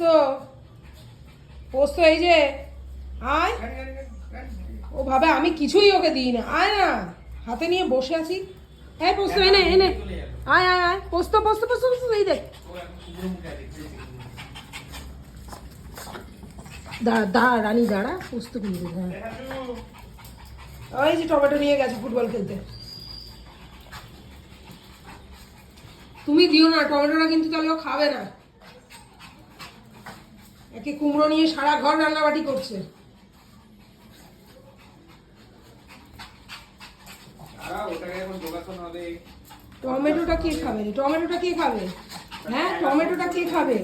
তো পোস্ত এই যে আয়, ও ভাবে আমি কিছুই ওকে দিই না। আয় না, হাতে নিয়ে বসে আছি। এই পোস্ত এনে এনে আয় আয় আয়, পোস্ত পোস্ত পোস্ত পোস্ত এই দেখ। দাঁড়া দাঁড়া রানী দাঁড়া, পোস্ত কিনবি। হ্যাঁ ওই যে টমেটো নিয়ে গেছে ফুটবল খেলতে। তুমি দিও না টমেটোটা, কিন্তু তাহলে ও খাবে না। একে কুমড়ো নিয়ে সারা ঘর রান্নাবাটি করছে। টমেটোটা কে খাবে? টমেটোটা কে খাবে? হ্যাঁ টমেটোটা কে খাবে?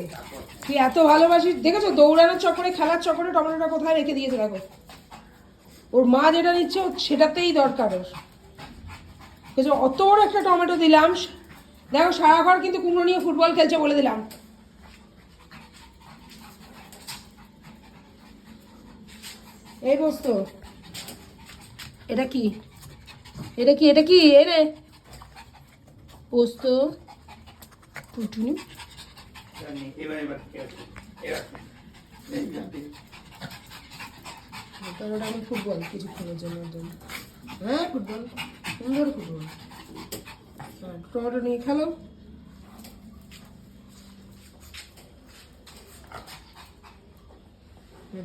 তুই এত ভালোবাসিস, দেখেছো দৌড়ানোর চক্করে খেলার চক্করে টমেটোটা কোথায় রেখে দিয়েছে দেখো। ওর মা যেটা নিচ্ছে সেটাতেই দরকার ওর। দেখেছো অত বড় একটা টমেটো দিলাম, দেখো সারা ঘর কিন্তু কুমড়ো নিয়ে ফুটবল খেলছে বলে দিলাম। এই বস্তু এটা কি? এটা কি? এটা কি? এনে পোস্ত টুটুনি আমি ফুটবল কিছুক্ষণের জন্য। হ্যাঁ ফুটবল, সুন্দর ফুটবল। হ্যাঁ টমেটো নিয়ে খেলো।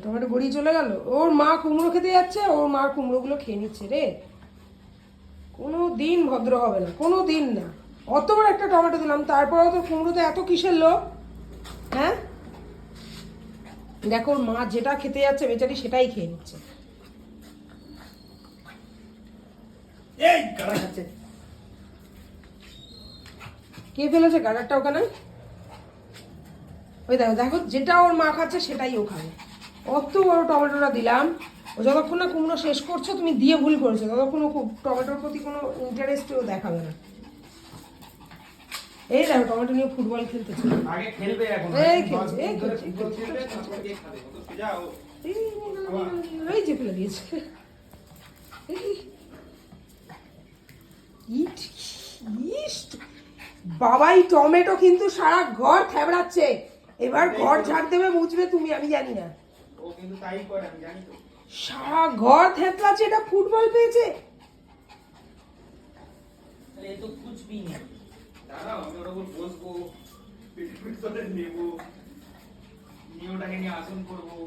টমেটো গড়িয়ে চলে গেল। ওর মা কুমড়ো খেতে যাচ্ছে, ওর মা কুমড়োগুলো খেয়ে নিচ্ছে রে। কোনো দিন ভদ্র হবে না, কোনো দিন না। অত বড় একটা টমেটো দিলাম, তারপরেও তো কুমড়োতে এত কিসের লোভ? হ্যাঁ দেখো ওর মা যেটা খেতে যাচ্ছে বেচারি সেটাই খেয়ে নিচ্ছে। কে ফেলেছে গাডারটা ওখানে? ওই দেখো দেখো, যেটা ওর মা খাচ্ছে সেটাই ও খাবে। অত বড় টমেটোটা দিলাম, ও যতক্ষণ না কুমড়ো শেষ করছো তুমি দিয়ে ভুল করেছো, ততক্ষণ ও টমেটোর প্রতি কোনো ইন্টারেস্টও দেখাবে না। এই দেখো টমেটো নিয়ে ফুটবল খেলতেছে। আগে খেলবে এখন। এই খেলছে, এই খেলছে, এই যে ফেলে দিয়েছে। বাবাই টমেটো কিন্তু সারা ঘর থ্যাবড়াচ্ছে। এবার ঘর ঝাড় দেবে মুছবে তুমি, আমি জানি না। ও কিন্তু তাই করে, আমি জানি তো। সারা ঘর থ্যাতলাচ্ছে, এটা ফুটবল পেয়েছে। তাহলে এ তো কুছবি না। দাঁড়াও আমি ওর উপর বসবো, পিঠ করে নেব, নিয়ে নিয়ে আসন করবো।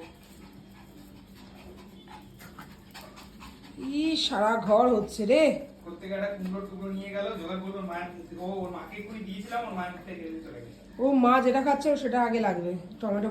সারা ঘর হচ্ছে রে। প্রত্যেকে একটা কুমড়োর টুকরো নিয়ে গেল, জোগাড় করলো মায়ের, ও ওর মাকে এক্ষুনি দিয়েছিলাম, ওর মায়ের মুখে ঢেলে চলে গেছে। ও মা যেটা খাচ্ছে ও সেটা আগে লাগবে, টমেটো